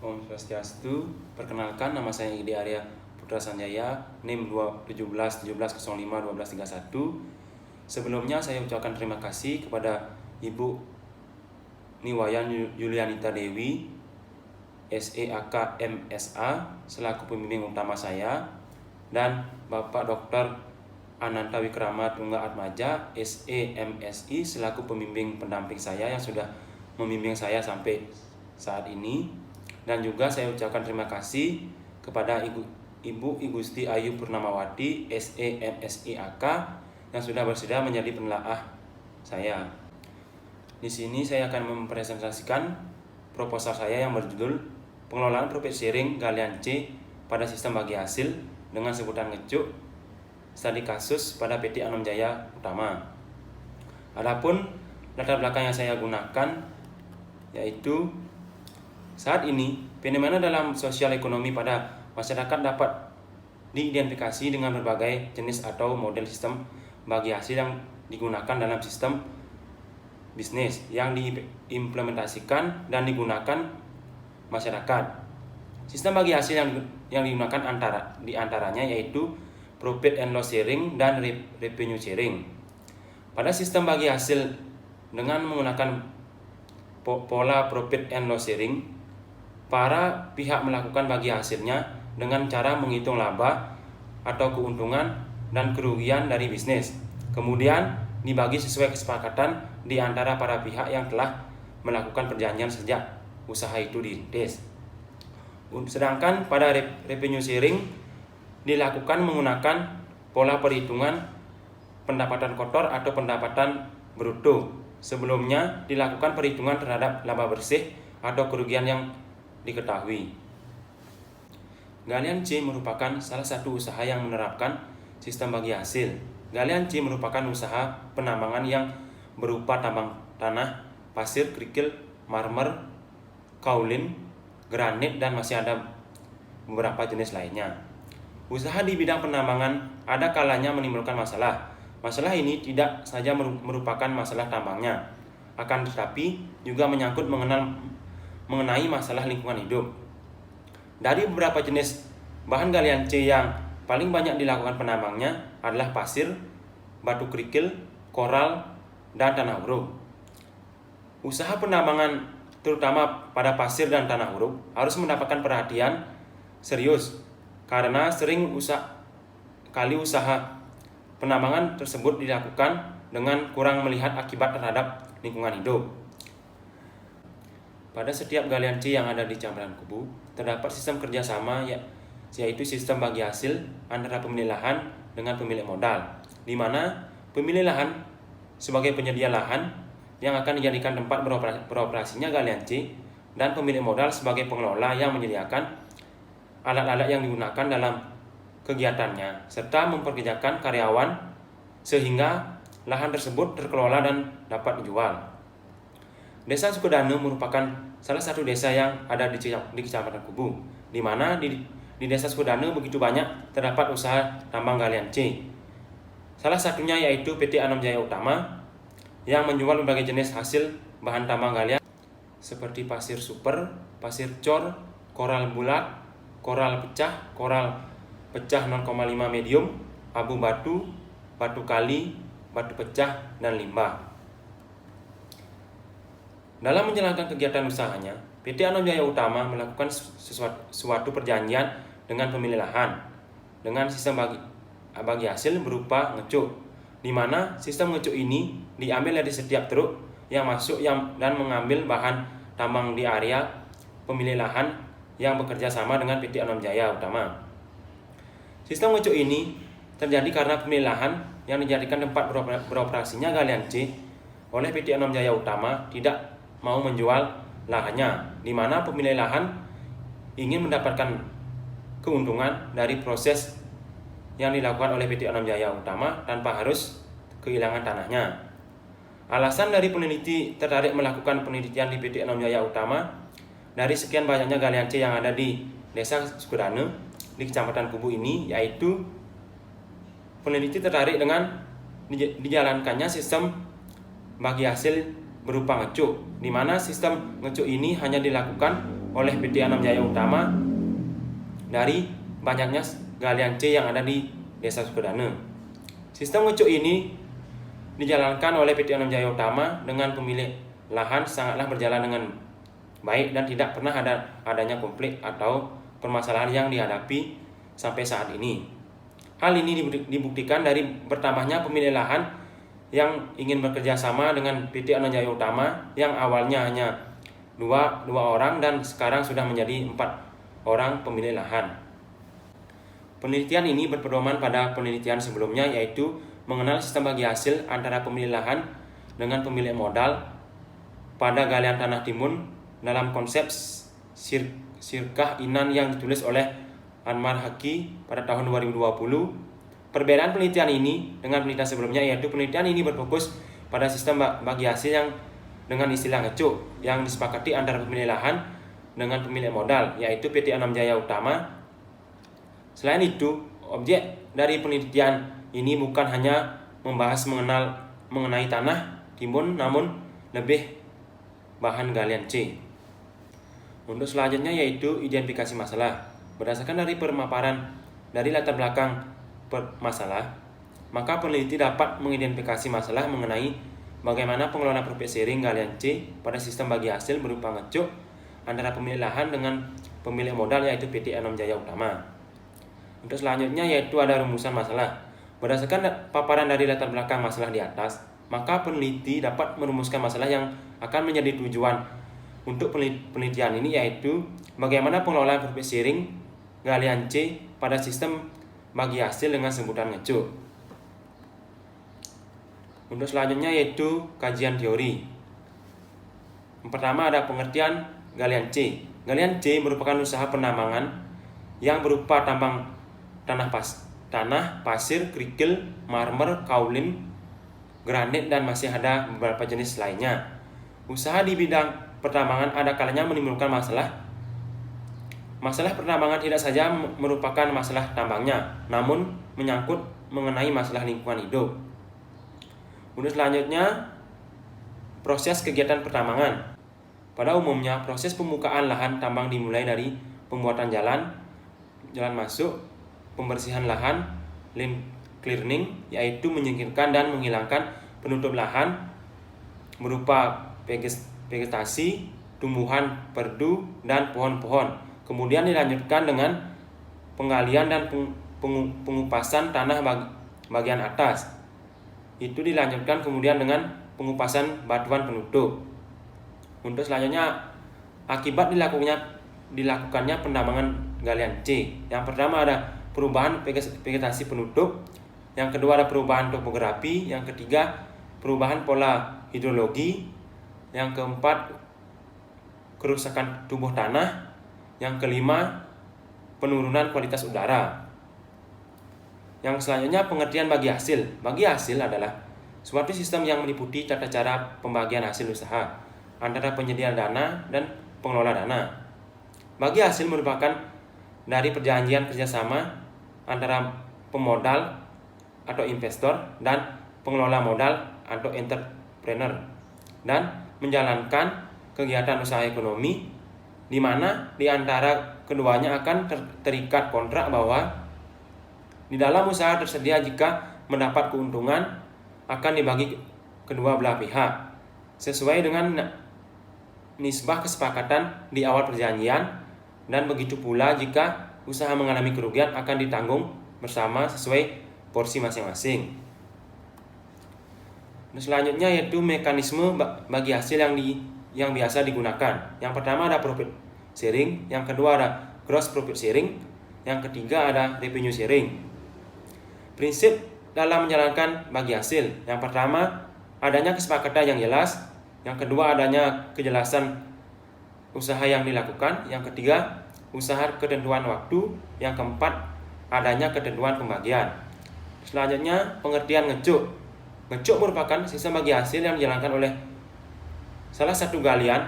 Om Swastiastu, perkenalkan nama saya Igede Arya Putra Sanjaya, NIM 17 1705 1231. Sebelumnya saya ucapkan terima kasih kepada Ibu Niwayan Yulianita Dewi, SEAK MSA selaku pembimbing utama saya, dan Bapak Dr. Ananta Wikrama Tungga Atmaja, SEMSI selaku pembimbing pendamping saya yang sudah membimbing saya sampai saat ini. Dan juga saya ucapkan terima kasih kepada Ibu I Gusti Ayu Purnamawati, SEMSIAK yang sudah bersedia menjadi penelaah saya. Di sini saya akan mempresentasikan proposal saya yang berjudul Pengelolaan Profit Sharing Galian C pada Sistem Bagi Hasil dengan sebutan ngecuk studi kasus pada PT Anom Jaya Utama. Adapun latar belakang yang saya gunakan yaitu saat ini fenomena dalam sosial ekonomi pada masyarakat dapat diidentifikasi dengan berbagai jenis atau model sistem bagi hasil yang digunakan dalam sistem bisnis yang diimplementasikan dan digunakan masyarakat. Sistem bagi hasil yang digunakan diantaranya yaitu profit and loss sharing dan revenue sharing. Pada sistem bagi hasil dengan menggunakan pola profit and loss sharing, para pihak melakukan bagi hasilnya dengan cara menghitung laba atau keuntungan dan kerugian dari bisnis. Kemudian dibagi sesuai kesepakatan di antara para pihak yang telah melakukan perjanjian sejak usaha itu dirintis. Sedangkan pada revenue sharing dilakukan menggunakan pola perhitungan pendapatan kotor atau pendapatan bruto. Sebelumnya dilakukan perhitungan terhadap laba bersih atau kerugian yang diketahui. Galian C merupakan salah satu usaha yang menerapkan sistem bagi hasil. Galian C merupakan usaha penambangan yang berupa tambang tanah, pasir, kerikil, marmer, kaolin, granit, dan masih ada beberapa jenis lainnya. Usaha di bidang penambangan ada kalanya menimbulkan masalah. Masalah ini tidak saja merupakan masalah tambangnya, akan tetapi juga menyangkut mengenai masalah lingkungan hidup. Dari beberapa jenis bahan galian C yang paling banyak dilakukan penambangnya adalah pasir, batu kerikil, koral, dan tanah huruf. Usaha penambangan terutama pada pasir dan tanah huruf harus mendapatkan perhatian serius karena sering usaha penambangan tersebut dilakukan dengan kurang melihat akibat terhadap lingkungan hidup. Pada setiap galian C yang ada di campuran kubu, terdapat sistem kerjasama yaitu sistem bagi hasil antara pemilik lahan dengan pemilik modal, di mana pemilik lahan sebagai penyedia lahan yang akan dijadikan tempat beroperasinya galian C dan pemilik modal sebagai pengelola yang menyediakan alat-alat yang digunakan dalam kegiatannya serta memperkerjakan karyawan sehingga lahan tersebut terkelola dan dapat dijual. Desa Sukadana merupakan salah satu desa yang ada di Kecamatan Kubu, di mana di Desa Sukadana begitu banyak terdapat usaha tambang galian C. Salah satunya yaitu PT Anom Jaya Utama yang menjual berbagai jenis hasil bahan tambang galian seperti pasir super, pasir cor, koral bulat, koral pecah 0,5 medium, abu batu, batu kali, batu pecah, dan limbah. Dalam menjalankan kegiatan usahanya, PT Anom Jaya Utama melakukan suatu perjanjian dengan pemilik lahan dengan sistem bagi hasil berupa ngecuk, di mana sistem ngecuk ini diambil dari setiap truk yang masuk dan mengambil bahan tambang di area pemilik lahan yang bekerja sama dengan PT Anom Jaya Utama. Sistem ngecuk ini terjadi karena pemilik lahan yang dijadikan tempat beroperasinya galian C oleh PT Anom Jaya Utama tidak mau menjual lahannya, di mana pemilik lahan ingin mendapatkan keuntungan dari proses yang dilakukan oleh PT Anom Jaya Utama tanpa harus kehilangan tanahnya. Alasan dari peneliti tertarik melakukan penelitian di PT Anom Jaya Utama dari sekian banyaknya galian C yang ada di Desa Sukadana di Kecamatan Kubu ini yaitu peneliti tertarik dengan dijalankannya sistem bagi hasil berupa ngecuk, di mana sistem ngecuk ini hanya dilakukan oleh PT Anam Jaya Utama dari banyaknya galian C yang ada di Desa Sukadana. Sistem ngecuk ini dijalankan oleh PT Anam Jaya Utama dengan pemilik lahan sangatlah berjalan dengan baik dan tidak pernah adanya konflik atau permasalahan yang dihadapi sampai saat ini. Hal ini dibuktikan dari bertambahnya pemilik lahan yang ingin bekerja sama dengan PT Anam Jaya Utama yang awalnya hanya dua orang dan sekarang sudah menjadi 4 orang pemilik lahan. Penelitian ini berpedoman pada penelitian sebelumnya, yaitu mengenal sistem bagi hasil antara pemilik lahan dengan pemilik modal pada galian tanah timun dalam konsep Sirkah Inan yang ditulis oleh Anwar Haki pada tahun 2020. Perbedaan penelitian ini dengan penelitian sebelumnya, yaitu penelitian ini berfokus pada sistem bagi hasil yang dengan istilah ngecuk yang disepakati antara pemilik lahan dengan pemilik modal, yaitu PT Anam Jaya Utama. Selain itu, objek dari penelitian ini bukan hanya membahas mengenai tanah timun, namun lebih bahan galian C. Untuk selanjutnya yaitu identifikasi masalah. Berdasarkan dari pemaparan dari latar belakang masalah, maka peneliti dapat mengidentifikasi masalah mengenai bagaimana pengelola profit sharing galian C pada sistem bagi hasil berupa ngecuk antara pemilik lahan dengan pemilik modal, yaitu PT Anam Jaya Utama. Untuk selanjutnya yaitu ada rumusan masalah. Berdasarkan paparan dari latar belakang masalah di atas, maka peneliti dapat merumuskan masalah yang akan menjadi tujuan untuk penelitian ini, yaitu bagaimana pengelolaan profit sharing galian C pada sistem bagi hasil dengan sebutan ngecuk. Untuk selanjutnya yaitu kajian teori. Yang pertama ada pengertian galian C. Galian C merupakan usaha penambangan yang berupa tambang tanah pasir, kerikil, marmer, kaulin, granit, dan masih ada beberapa jenis lainnya. Usaha di bidang pertambangan ada kalanya menimbulkan masalah. Masalah pertambangan tidak saja merupakan masalah tambangnya, namun menyangkut mengenai masalah lingkungan hidup. Untuk selanjutnya, proses kegiatan pertambangan. Pada umumnya, proses pembukaan lahan tambang dimulai dari pembuatan jalan masuk, pembersihan lahan, land clearing, yaitu menyingkirkan dan menghilangkan penutup lahan berupa vegetasi, tumbuhan perdu, dan pohon-pohon. Kemudian dilanjutkan dengan penggalian dan pengupasan tanah bagian atas. Itu dilanjutkan kemudian dengan pengupasan batuan penutup. Untuk selanjutnya, akibat dilakukannya penambangan galian C. Yang pertama ada perubahan vegetasi penutup, yang kedua ada perubahan topografi, yang ketiga perubahan pola hidrologi, yang keempat kerusakan tubuh tanah, yang kelima penurunan kualitas udara. Yang selanjutnya pengertian bagi hasil. Bagi hasil adalah suatu sistem yang meliputi tata cara pembagian hasil usaha antara penyedia dana dan pengelola dana. Bagi hasil merupakan dari perjanjian kerjasama antara pemodal atau investor dan pengelola modal atau entrepreneur, dan menjalankan kegiatan usaha ekonomi di mana di antara keduanya akan terikat kontrak bahwa di dalam usaha tersedia jika mendapat keuntungan akan dibagi kedua belah pihak sesuai dengan nisbah kesepakatan di awal perjanjian, dan begitu pula jika usaha mengalami kerugian akan ditanggung bersama sesuai porsi masing-masing. Selanjutnya yaitu mekanisme bagi hasil yang biasa digunakan. Yang pertama ada profit sharing, yang kedua ada gross profit sharing, yang ketiga ada revenue sharing. Prinsip dalam menjalankan bagi hasil. Yang pertama, adanya kesepakatan yang jelas, yang kedua adanya kejelasan usaha yang dilakukan, yang ketiga usaha ketentuan waktu, yang keempat adanya ketentuan pembagian. Selanjutnya pengertian ngecuk. Ngecuk merupakan sistem bagi hasil yang dijalankan oleh salah satu galian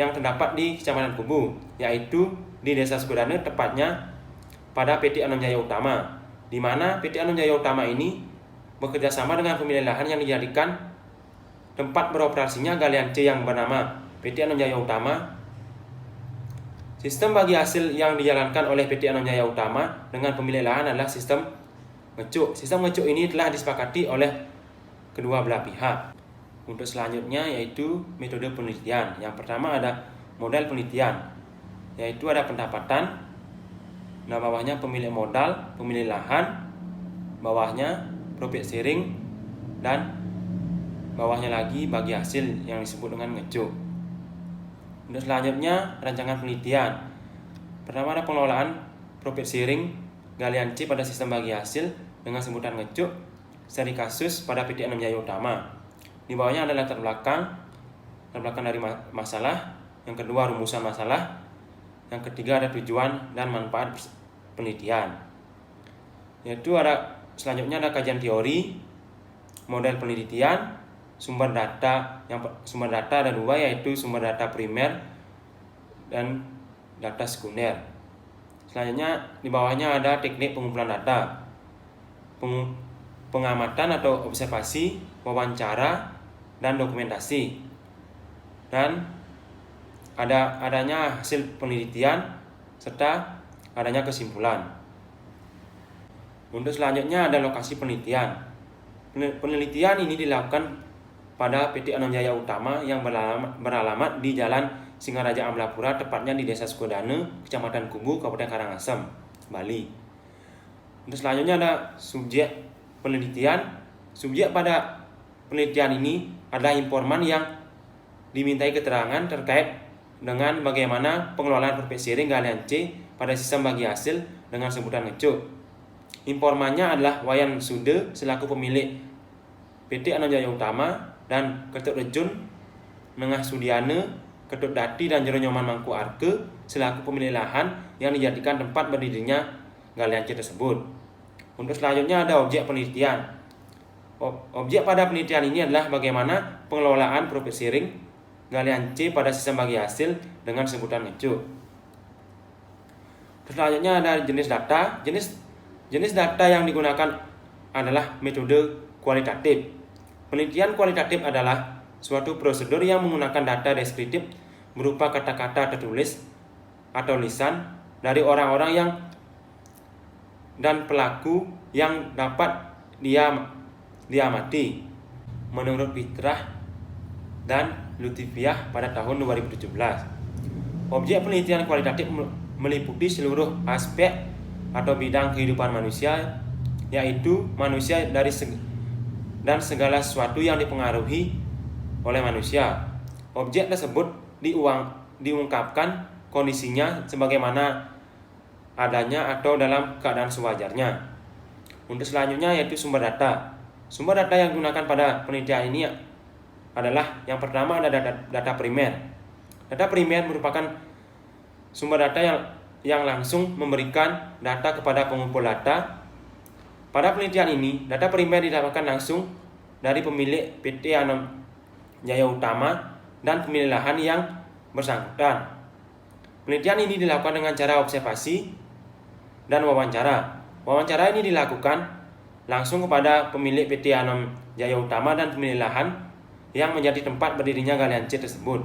yang terdapat di Kecamatan Kubu, yaitu di Desa Sukadana, tepatnya pada PT Anam Jaya Utama, di mana PT Anam Jaya Utama ini bekerja sama dengan pemilik lahan yang dijadikan tempat beroperasinya galian C yang bernama PT Anam Jaya Utama Sistem bagi hasil yang dijalankan oleh PT Anam Jaya Utama dengan pemilik lahan adalah sistem ngecuk. Sistem ngecuk ini telah disepakati oleh kedua belah pihak. Untuk selanjutnya yaitu metode penelitian. Yang pertama ada model penelitian, yaitu ada pendapatan, nah bawahnya pemilik modal, pemilik lahan, bawahnya profit sharing, dan bawahnya lagi bagi hasil yang disebut dengan ngecuk. Untuk selanjutnya rancangan penelitian. Pertama ada pengelolaan profit sharing galian C pada sistem bagi hasil dengan sebutan ngecuk seri kasus pada PT Anam Jaya Utama. Di bawahnya ada latar belakang dari masalah, yang kedua rumusan masalah, yang ketiga ada tujuan dan manfaat penelitian. Yaitu selanjutnya ada kajian teori, model penelitian, sumber data ada dua, yaitu sumber data primer dan data sekunder. Selanjutnya di bawahnya ada teknik pengumpulan data, pengamatan atau observasi, wawancara, dan dokumentasi, dan adanya hasil penelitian serta adanya kesimpulan. Untuk selanjutnya ada lokasi penelitian. Penelitian ini dilakukan pada PT Anam Jaya Utama yang beralamat di Jalan Singaraja Amlapura, tepatnya di Desa Sukodane, Kecamatan Kubu, Kabupaten Karangasem, Bali. Untuk selanjutnya ada subjek penelitian. Subjek pada penelitian ini adalah informan yang dimintai keterangan terkait dengan bagaimana pengelolaan profit sharing galian C pada sistem bagi hasil dengan sebutan ngecuk. Informannya adalah Wayan Sude selaku pemilik PT Anam Jaya Utama dan Ketut Rejun Nengah Sudiane, Ketut Dati, dan Jero Nyoman Mangku Arke selaku pemilik lahan yang dijadikan tempat berdirinya galian C tersebut. Untuk selanjutnya ada objek penelitian. Objek pada penelitian ini adalah bagaimana pengelolaan profit sharing galian C pada sistem bagi hasil dengan sebutan ngecuk. Selanjutnya ada jenis data. Jenis data yang digunakan adalah metode kualitatif. Penelitian kualitatif adalah suatu prosedur yang menggunakan data deskriptif berupa kata-kata tertulis atau lisan dari orang-orang yang dan pelaku yang dapat diamati menurut Fitrah dan Lutfiah pada tahun 2017. Objek penelitian kualitatif meliputi seluruh aspek atau bidang kehidupan manusia, yaitu manusia dan segala sesuatu yang dipengaruhi oleh manusia. Objek tersebut diungkapkan kondisinya sebagaimana adanya atau dalam keadaan sewajarnya. Untuk selanjutnya yaitu sumber data. Sumber data yang digunakan pada penelitian ini adalah yang pertama ada data primer. Data primer merupakan sumber data yang langsung memberikan data kepada pengumpul data. Pada penelitian ini, data primer didapatkan langsung dari pemilik PT Anam Jaya Utama dan pemilik lahan yang bersangkutan. Penelitian ini dilakukan dengan cara observasi dan wawancara. Wawancara ini dilakukan langsung kepada pemilik PT Anam Jaya Utama dan pemilik lahan yang menjadi tempat berdirinya galian C tersebut.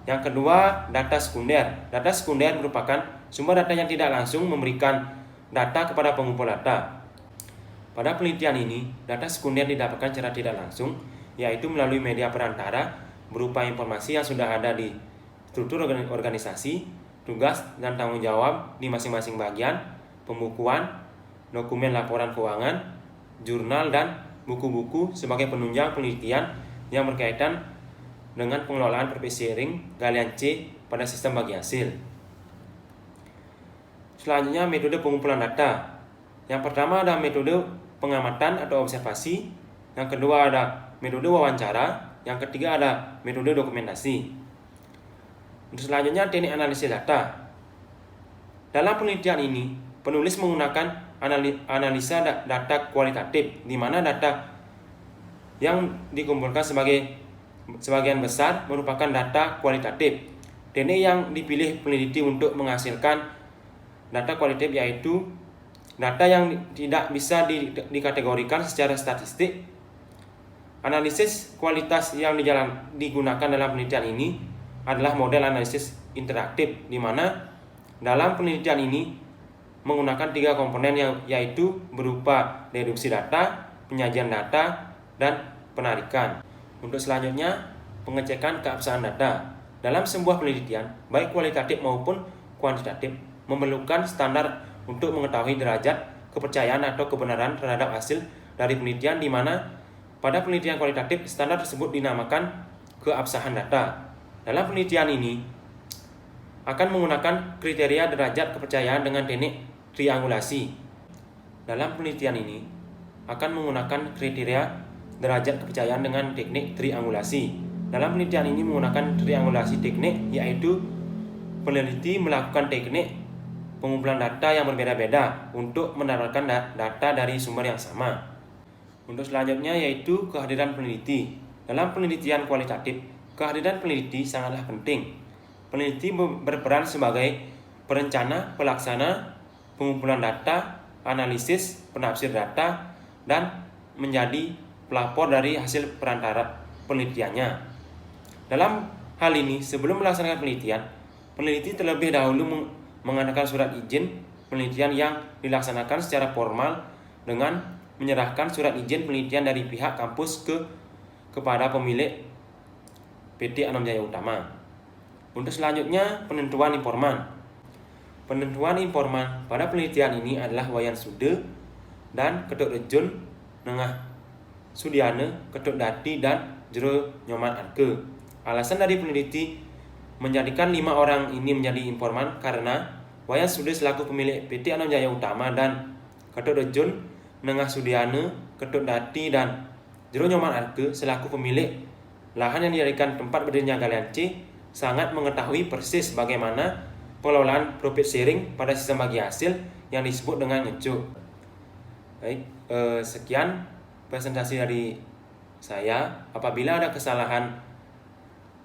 Yang kedua, data sekunder. Data sekunder merupakan sumber data yang tidak langsung memberikan data kepada pengumpul data. Pada penelitian ini, data sekunder didapatkan secara tidak langsung, yaitu melalui media perantara berupa informasi yang sudah ada di struktur organisasi, tugas dan tanggung jawab di masing-masing bagian, pembukuan, dokumen laporan keuangan, jurnal, dan buku-buku sebagai penunjang penelitian yang berkaitan dengan pengelolaan profit sharing galian C pada sistem bagi hasil. Selanjutnya metode pengumpulan data. Yang pertama ada metode pengamatan atau observasi, yang kedua ada metode wawancara, yang ketiga ada metode dokumentasi. Untuk selanjutnya teknik analisis data. Dalam penelitian ini, penulis menggunakan analisa data kualitatif, di mana data yang dikumpulkan sebagian besar merupakan data kualitatif. Teknik yang dipilih peneliti untuk menghasilkan data kualitatif yaitu data yang tidak bisa dikategorikan secara statistik. Analisis kualitas yang digunakan dalam penelitian ini adalah model analisis interaktif, di mana dalam penelitian ini menggunakan 3 komponen yaitu berupa deduksi data, penyajian data, dan penarikan. Untuk selanjutnya, pengecekan keabsahan data. Dalam sebuah penelitian, baik kualitatif maupun kuantitatif, memerlukan standar untuk mengetahui derajat kepercayaan atau kebenaran terhadap hasil dari penelitian, di mana pada penelitian kualitatif standar tersebut dinamakan keabsahan data. Dalam penelitian ini akan menggunakan kriteria derajat kepercayaan dengan teknik triangulasi. Dalam penelitian ini akan menggunakan kriteria derajat kepercayaan dengan teknik triangulasi. Dalam penelitian ini menggunakan triangulasi teknik, yaitu peneliti melakukan teknik pengumpulan data yang berbeda-beda untuk mendapatkan data dari sumber yang sama. Untuk selanjutnya yaitu kehadiran peneliti. Dalam penelitian kualitatif, kehadiran peneliti sangatlah penting. Peneliti berperan sebagai perencana, pelaksana, pengumpulan data, analisis, penafsir data, dan menjadi pelapor dari hasil perantara penelitiannya. Dalam hal ini, sebelum melaksanakan penelitian, peneliti terlebih dahulu mengadakan surat izin penelitian yang dilaksanakan secara formal dengan menyerahkan surat izin penelitian dari pihak kampus kepada pemilik PT Anam Jaya Utama. Untuk selanjutnya, penentuan informan. Penentuan informan pada penelitian ini adalah Wayan Sude dan Ketut Rejun, Nengah Sudiana, Ketut Dati, dan Jero Nyoman Arke. Alasan dari peneliti menjadikan 5 orang ini menjadi informan karena Wayan Sude selaku pemilik PT Anam Jaya Utama dan Ketut Rejun, Nengah Sudiana, Ketut Dati, dan Jero Nyoman Arke selaku pemilik lahan yang dijadikan tempat berdirinya galian C sangat mengetahui persis bagaimana pengelolaan profit sharing pada sistem bagi hasil yang disebut dengan ngecuk. Baik, sekian presentasi dari saya. Apabila ada kesalahan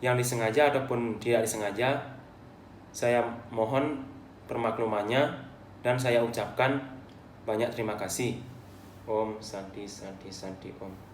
yang disengaja ataupun tidak disengaja, saya mohon permaklumannya dan saya ucapkan banyak terima kasih. Om Santi Santi Santi Om.